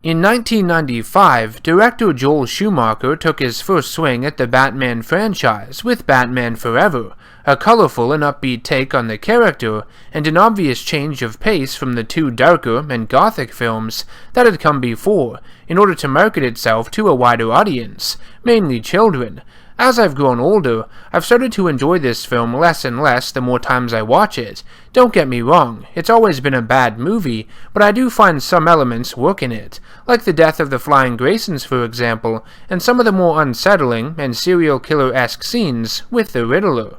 In 1995, director Joel Schumacher took his first swing at the Batman franchise with Batman Forever, a colorful and upbeat take on the character, and an obvious change of pace from the two darker and gothic films that had come before, in order to market itself to a wider audience, mainly children. As I've grown older, I've started to enjoy this film less and less the more times I watch it. Don't get me wrong, it's always been a bad movie, but I do find some elements work in it, like the death of the Flying Graysons for example, and some of the more unsettling and serial killer-esque scenes with the Riddler.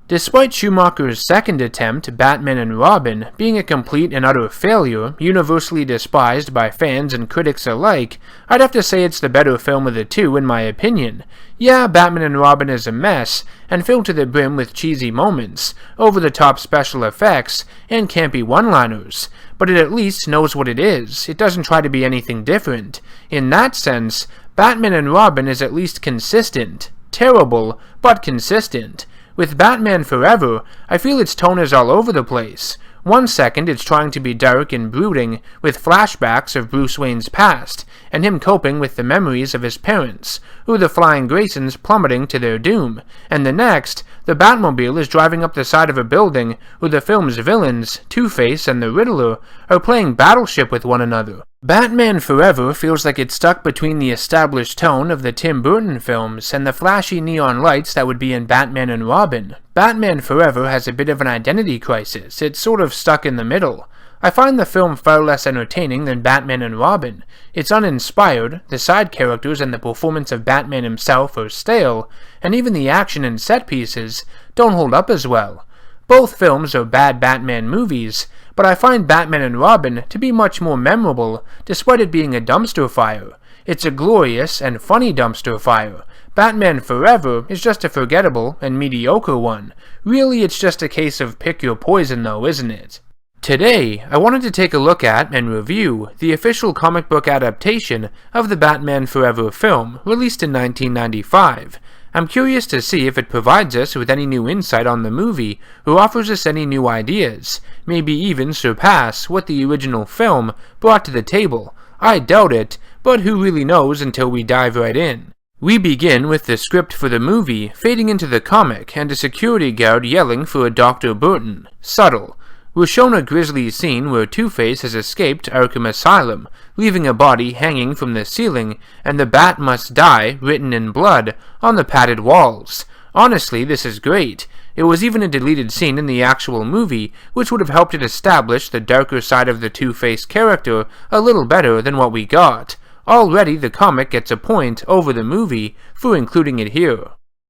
Despite Schumacher's second attempt, Batman and Robin, being a complete and utter failure, universally despised by fans and critics alike, I'd have to say it's the better film of the two in my opinion. Yeah, Batman and Robin is a mess, and filled to the brim with cheesy moments, over-the-top special effects, and campy one-liners, but it at least knows what it is. It doesn't try to be anything different. In that sense, Batman and Robin is at least consistent. Terrible, but consistent. With Batman Forever, I feel its tone is all over the place. One second it's trying to be dark and brooding, with flashbacks of Bruce Wayne's past, and him coping with the memories of his parents, who are the Flying Graysons plummeting to their doom, and the next, the Batmobile is driving up the side of a building where the film's villains, Two-Face and the Riddler, are playing battleship with one another. Batman Forever feels like it's stuck between the established tone of the Tim Burton films and the flashy neon lights that would be in Batman and Robin. Batman Forever has a bit of an identity crisis. It's sort of stuck in the middle. I find the film far less entertaining than Batman and Robin. It's uninspired, the side characters and the performance of Batman himself are stale, and even the action and set pieces don't hold up as well. Both films are bad Batman movies, but I find Batman and Robin to be much more memorable, despite it being a dumpster fire. It's a glorious and funny dumpster fire. Batman Forever is just a forgettable and mediocre one. Really, it's just a case of pick your poison though, isn't it? Today, I wanted to take a look at and review the official comic book adaptation of the Batman Forever film, released in 1995. I'm curious to see if it provides us with any new insight on the movie, or offers us any new ideas, maybe even surpass what the original film brought to the table. I doubt it, but who really knows until we dive right in. We begin with the script for the movie fading into the comic and a security guard yelling for a Dr. Burton. Subtle. We're shown a grisly scene where Two-Face has escaped Arkham Asylum, leaving a body hanging from the ceiling, and the Bat Must Die, written in blood, on the padded walls. Honestly, this is great. It was even a deleted scene in the actual movie, which would have helped it establish the darker side of the Two-Face character a little better than what we got. Already the comic gets a point over the movie for including it here.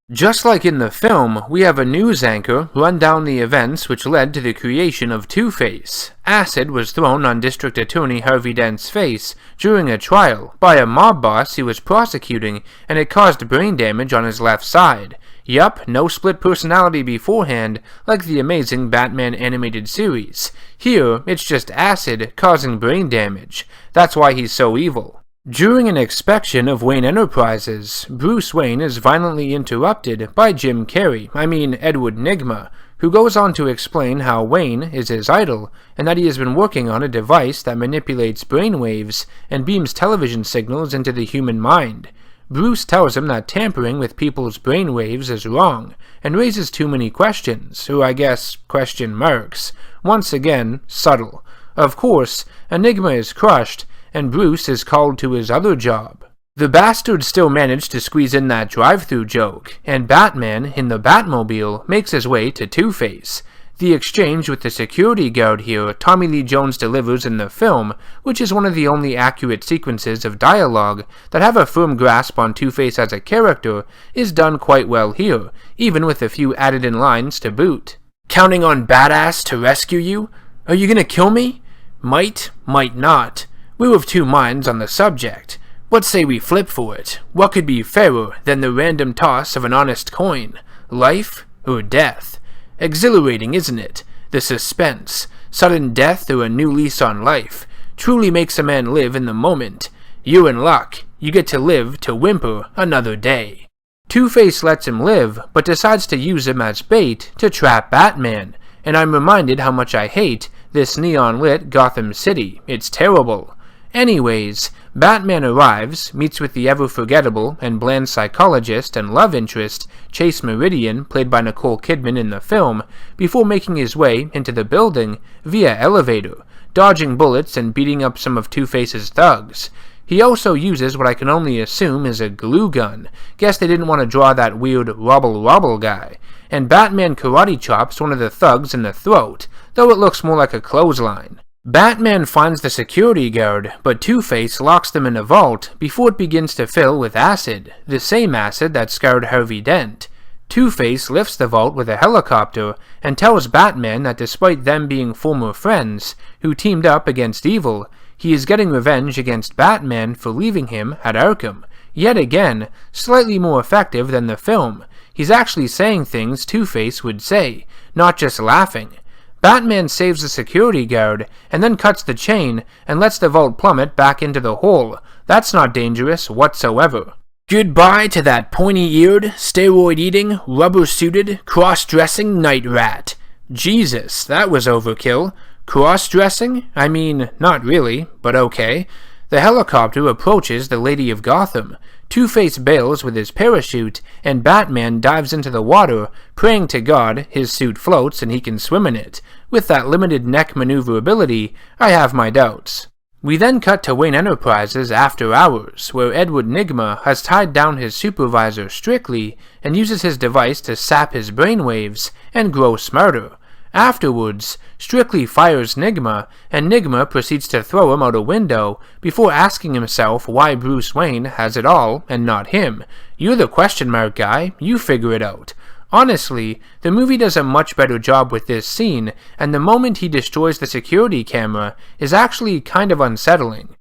Just like in the film, we have a news anchor run down the events which led to the creation of Two-Face. Acid was thrown on District Attorney Harvey Dent's face during a trial by a mob boss he was prosecuting, and it caused brain damage on his left side. Yup, no split personality beforehand, like the amazing Batman animated series. Here, it's just acid causing brain damage. That's why he's so evil. During an inspection of Wayne Enterprises, Bruce Wayne is violently interrupted by Edward Nygma, who goes on to explain how Wayne is his idol, and that he has been working on a device that manipulates brainwaves and beams television signals into the human mind. Bruce tells him that tampering with people's brainwaves is wrong, and raises too many questions, or I guess question marks. Once again, subtle. Of course, Enigma is crushed, and Bruce is called to his other job. The bastard still managed to squeeze in that drive-thru joke, and Batman, in the Batmobile, makes his way to Two-Face. The exchange with the security guard here Tommy Lee Jones delivers in the film, which is one of the only accurate sequences of dialogue that have a firm grasp on Two-Face as a character, is done quite well here, even with a few added-in lines to boot. Counting on Badass to rescue you? Are you gonna kill me? Might not. We're of two minds on the subject. What say we flip for it? What could be fairer than the random toss of an honest coin? Life or death? Exhilarating, isn't it? The suspense, sudden death or a new lease on life, truly makes a man live in the moment. You're in luck. You get to live to whimper another day. Two-Face lets him live, but decides to use him as bait to trap Batman. And I'm reminded how much I hate this neon-lit Gotham City. It's terrible. Anyways, Batman arrives, meets with the ever-forgettable and bland psychologist and love interest, Chase Meridian, played by Nicole Kidman in the film, before making his way into the building via elevator, dodging bullets and beating up some of Two-Face's thugs. He also uses what I can only assume is a glue gun. Guess they didn't want to draw that weird wobble guy. And Batman karate chops one of the thugs in the throat, though it looks more like a clothesline. Batman finds the security guard, but Two-Face locks them in a vault before it begins to fill with acid, the same acid that scarred Harvey Dent. Two-Face lifts the vault with a helicopter and tells Batman that despite them being former friends who teamed up against evil, he is getting revenge against Batman for leaving him at Arkham. Yet again, slightly more effective than the film. He's actually saying things Two-Face would say, not just laughing. Batman saves the security guard, and then cuts the chain and lets the vault plummet back into the hole. That's not dangerous whatsoever. Goodbye to that pointy-eared, steroid-eating, rubber-suited, cross-dressing night rat. Jesus, that was overkill. Cross-dressing? I mean, not really, but okay. The helicopter approaches the Lady of Gotham. Two-Face bails with his parachute, and Batman dives into the water, praying to God his suit floats and he can swim in it. With that limited neck maneuverability, I have my doubts. We then cut to Wayne Enterprises after hours, where Edward Nygma has tied down his supervisor strictly and uses his device to sap his brainwaves and grow smarter. Afterwards, Strictly fires Nygma, and Nygma proceeds to throw him out a window before asking himself why Bruce Wayne has it all and not him. You're the question mark guy, you figure it out. Honestly, the movie does a much better job with this scene, and the moment he destroys the security camera is actually kind of unsettling.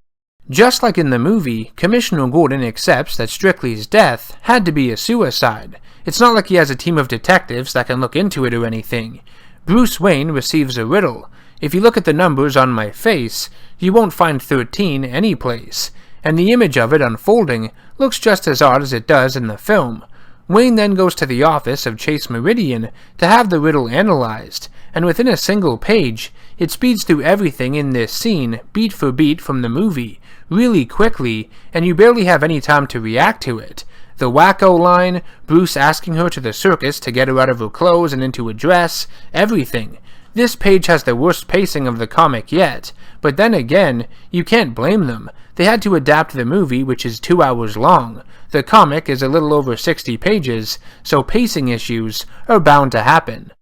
Just like in the movie, Commissioner Gordon accepts that Strictly's death had to be a suicide. It's not like he has a team of detectives that can look into it or anything. Bruce Wayne receives a riddle. If you look at the numbers on my face, you won't find 13 anyplace, and the image of it unfolding looks just as odd as it does in the film. Wayne then goes to the office of Chase Meridian to have the riddle analyzed, and within a single page, it speeds through everything in this scene, beat for beat from the movie, really quickly, and you barely have any time to react to it. The wacko line, Bruce asking her to the circus to get her out of her clothes and into a dress, everything. This page has the worst pacing of the comic yet, but then again, you can't blame them. They had to adapt the movie, which is 2 hours long. The comic is a little over 60 pages, so pacing issues are bound to happen.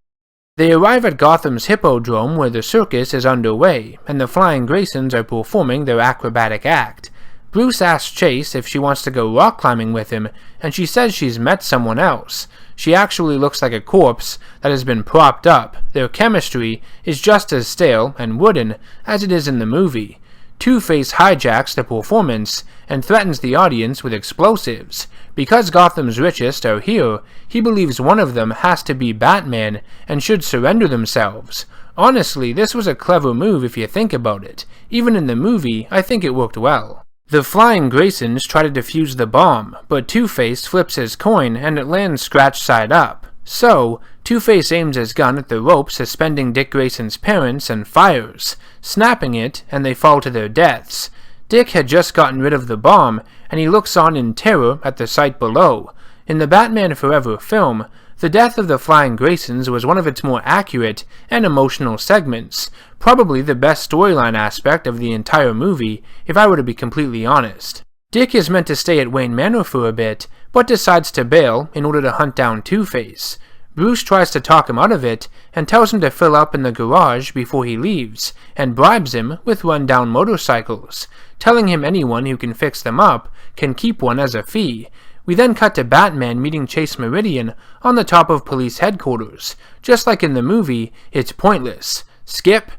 They arrive at Gotham's Hippodrome where the circus is underway, and the Flying Graysons are performing their acrobatic act. Bruce asks Chase if she wants to go rock climbing with him, and she says she's met someone else. She actually looks like a corpse that has been propped up. Their chemistry is just as stale and wooden as it is in the movie. Two-Face hijacks the performance and threatens the audience with explosives. Because Gotham's richest are here, he believes one of them has to be Batman and should surrender themselves. Honestly, this was a clever move if you think about it. Even in the movie, I think it worked well. The Flying Graysons try to defuse the bomb, but Two-Face flips his coin and it lands scratch side up. So, Two-Face aims his gun at the rope suspending Dick Grayson's parents and fires, snapping it, and they fall to their deaths. Dick had just gotten rid of the bomb, and he looks on in terror at the sight below. In the Batman Forever film, the death of the Flying Graysons was one of its more accurate and emotional segments, probably the best storyline aspect of the entire movie, if I were to be completely honest. Dick is meant to stay at Wayne Manor for a bit, but decides to bail in order to hunt down Two-Face. Bruce tries to talk him out of it, and tells him to fill up in the garage before he leaves, and bribes him with run-down motorcycles, telling him anyone who can fix them up can keep one as a fee. We then cut to Batman meeting Chase Meridian on the top of police headquarters. Just like in the movie, it's pointless. Skip.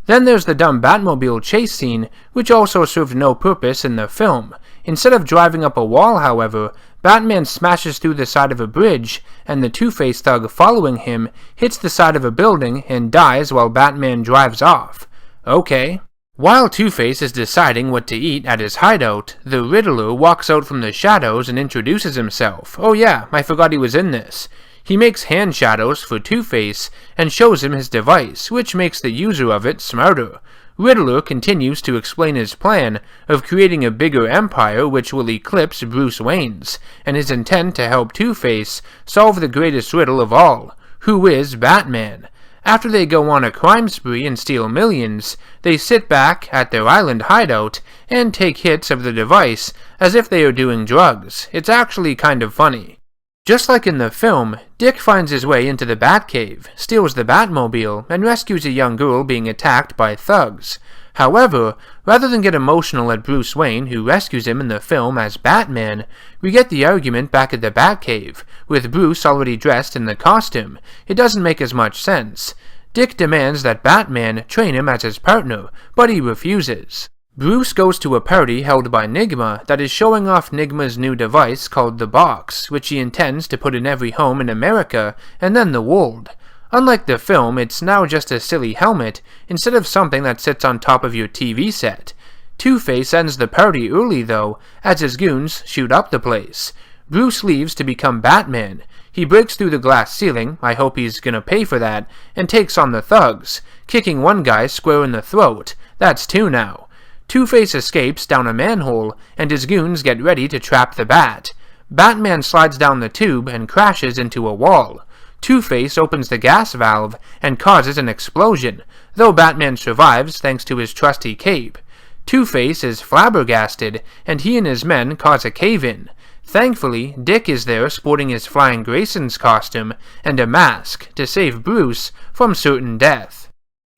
Then there's the dumb Batmobile chase scene, which also served no purpose in the film. Instead of driving up a wall, however, Batman smashes through the side of a bridge, and the Two-Face thug following him hits the side of a building and dies while Batman drives off. Okay. While Two-Face is deciding what to eat at his hideout, the Riddler walks out from the shadows and introduces himself. Oh yeah, I forgot he was in this. He makes hand shadows for Two-Face and shows him his device, which makes the user of it smarter. Riddler continues to explain his plan of creating a bigger empire which will eclipse Bruce Wayne's, and his intent to help Two-Face solve the greatest riddle of all: who is Batman? After they go on a crime spree and steal millions, they sit back at their island hideout and take hits of the device as if they are doing drugs. It's actually kind of funny. Just like in the film, Dick finds his way into the Batcave, steals the Batmobile, and rescues a young girl being attacked by thugs. However, rather than get emotional at Bruce Wayne, who rescues him in the film as Batman, we get the argument back at the Batcave, with Bruce already dressed in the costume. It doesn't make as much sense. Dick demands that Batman train him as his partner, but he refuses. Bruce goes to a party held by Nigma that is showing off Nigma's new device called the Box, which he intends to put in every home in America and then the world. Unlike the film, it's now just a silly helmet instead of something that sits on top of your TV set. Two-Face ends the party early though, as his goons shoot up the place. Bruce leaves to become Batman. He breaks through the glass ceiling, I hope he's gonna pay for that, and takes on the thugs, kicking one guy square in the throat. That's two now. Two-Face escapes down a manhole, and his goons get ready to trap the Bat. Batman slides down the tube and crashes into a wall. Two-Face opens the gas valve and causes an explosion, though Batman survives thanks to his trusty cape. Two-Face is flabbergasted, and he and his men cause a cave-in. Thankfully, Dick is there sporting his Flying Grayson's costume and a mask to save Bruce from certain death.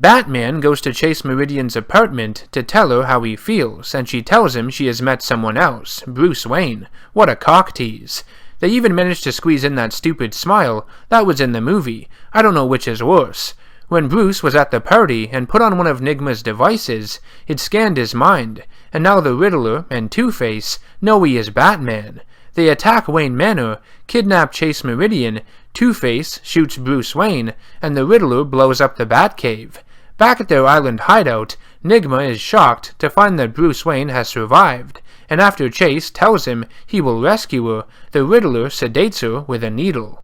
Batman goes to Chase Meridian's apartment to tell her how he feels, and she tells him she has met someone else, Bruce Wayne. What a cock tease. They even managed to squeeze in that stupid smile that was in the movie. I don't know which is worse. When Bruce was at the party and put on one of Nigma's devices, it scanned his mind, and now the Riddler and Two-Face know he is Batman. They attack Wayne Manor, kidnap Chase Meridian, Two-Face shoots Bruce Wayne, and the Riddler blows up the Batcave. Back at their island hideout, Nigma is shocked to find that Bruce Wayne has survived, and after Chase tells him he will rescue her, the Riddler sedates her with a needle.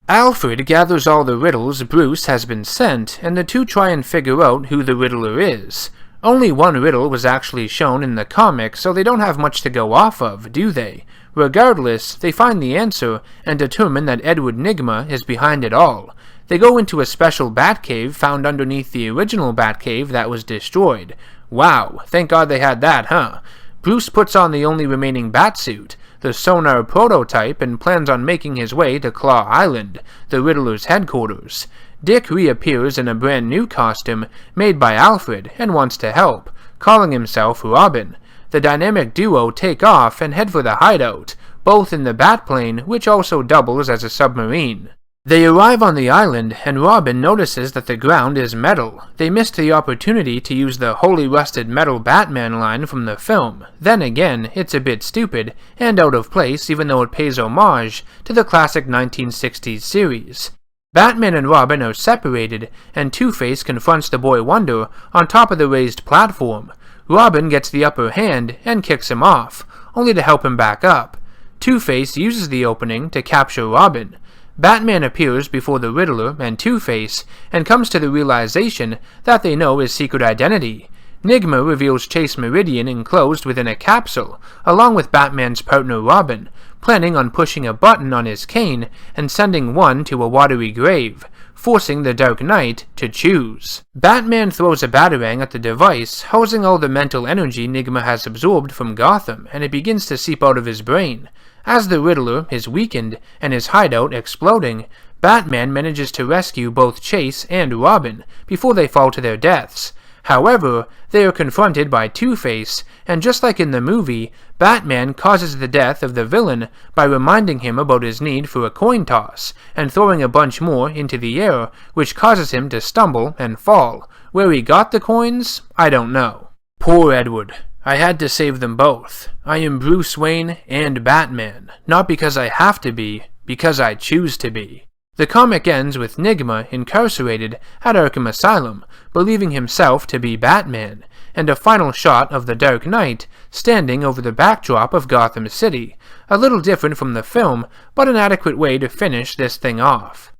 Alfred gathers all the riddles Bruce has been sent, and the two try and figure out who the Riddler is. Only one riddle was actually shown in the comic, so they don't have much to go off of, do they? Regardless, they find the answer and determine that Edward Nigma is behind it all. They go into a special Batcave found underneath the original Batcave that was destroyed. Wow, thank God they had that, huh? Bruce puts on the only remaining Batsuit, the sonar prototype, and plans on making his way to Claw Island, the Riddler's headquarters. Dick reappears in a brand new costume made by Alfred and wants to help, calling himself Robin. The dynamic duo take off and head for the hideout, both in the Batplane, which also doubles as a submarine. They arrive on the island, and Robin notices that the ground is metal. They missed the opportunity to use the Holy Rusted Metal Batman line from the film. Then again, it's a bit stupid, and out of place even though it pays homage to the classic 1960s series. Batman and Robin are separated, and Two-Face confronts the Boy Wonder on top of the raised platform. Robin gets the upper hand and kicks him off, only to help him back up. Two-Face uses the opening to capture Robin. Batman appears before the Riddler and Two-Face and comes to the realization that they know his secret identity. Nigma reveals Chase Meridian enclosed within a capsule, along with Batman's partner Robin, planning on pushing a button on his cane and sending one to a watery grave, forcing the Dark Knight to choose. Batman throws a batarang at the device, housing all the mental energy Nigma has absorbed from Gotham, and it begins to seep out of his brain. As the Riddler is weakened and his hideout exploding, Batman manages to rescue both Chase and Robin before they fall to their deaths. However, they are confronted by Two-Face, and just like in the movie, Batman causes the death of the villain by reminding him about his need for a coin toss, and throwing a bunch more into the air, which causes him to stumble and fall. Where he got the coins, I don't know. Poor Edward. I had to save them both. I am Bruce Wayne and Batman, not because I have to be, because I choose to be. The comic ends with Nigma incarcerated at Arkham Asylum, believing himself to be Batman, and a final shot of the Dark Knight standing over the backdrop of Gotham City, a little different from the film, but an adequate way to finish this thing off.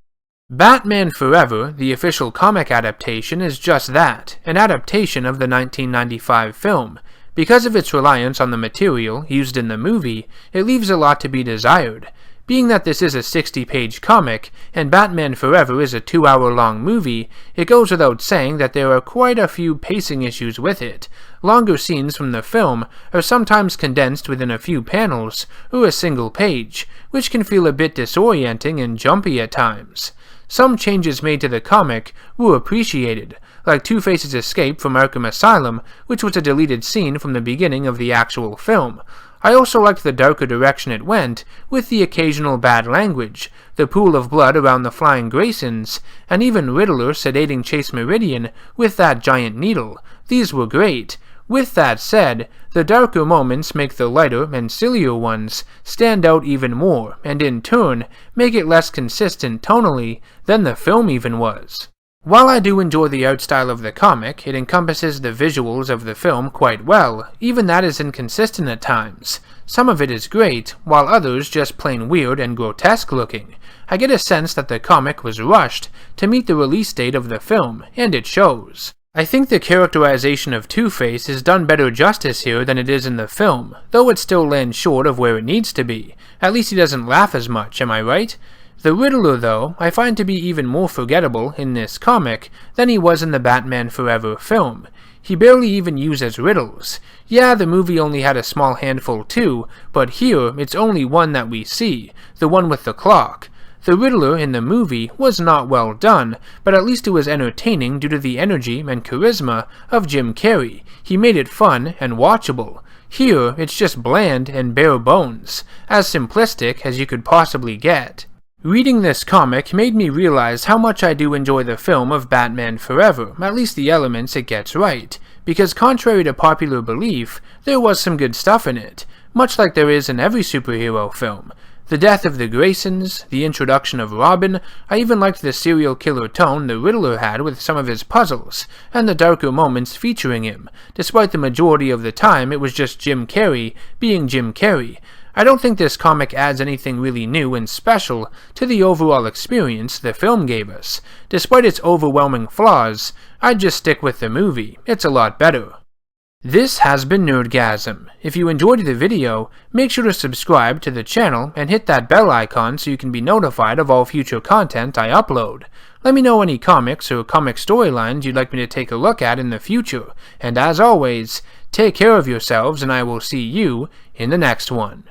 Batman Forever, the official comic adaptation, is just that, an adaptation of the 1995 film. Because of its reliance on the material used in the movie, it leaves a lot to be desired. Being that this is a 60-page comic, and Batman Forever is a 2-hour-long movie, it goes without saying that there are quite a few pacing issues with it. Longer scenes from the film are sometimes condensed within a few panels, or a single page, which can feel a bit disorienting and jumpy at times. Some changes made to the comic were appreciated, like Two-Face's escape from Arkham Asylum, which was a deleted scene from the beginning of the actual film. I also liked the darker direction it went, with the occasional bad language, the pool of blood around the flying Graysons, and even Riddler sedating Chase Meridian with that giant needle. These were great. With that said, the darker moments make the lighter and sillier ones stand out even more, and in turn, make it less consistent tonally than the film even was. While I do enjoy the art style of the comic, it encompasses the visuals of the film quite well. Even that is inconsistent at times. Some of it is great, while others just plain weird and grotesque looking. I get a sense that the comic was rushed to meet the release date of the film, and it shows. I think the characterization of Two-Face is done better justice here than it is in the film, though it still lands short of where it needs to be. At least he doesn't laugh as much, am I right? The Riddler, though, I find to be even more forgettable in this comic than he was in the Batman Forever film. He barely even uses riddles. Yeah, the movie only had a small handful too, but here it's only one that we see, the one with the clock. The Riddler in the movie was not well done, but at least it was entertaining due to the energy and charisma of Jim Carrey. He made it fun and watchable. Here, it's just bland and bare bones, as simplistic as you could possibly get. Reading this comic made me realize how much I do enjoy the film of Batman Forever, at least the elements it gets right, because contrary to popular belief, there was some good stuff in it, much like there is in every superhero film. The death of the Graysons, the introduction of Robin, I even liked the serial killer tone the Riddler had with some of his puzzles, and the darker moments featuring him, despite the majority of the time it was just Jim Carrey being Jim Carrey. I don't think this comic adds anything really new and special to the overall experience the film gave us. Despite its overwhelming flaws, I'd just stick with the movie. It's a lot better. This has been NerdGasm. If you enjoyed the video, make sure to subscribe to the channel and hit that bell icon so you can be notified of all future content I upload. Let me know any comics or comic storylines you'd like me to take a look at in the future, and as always, take care of yourselves and I will see you in the next one.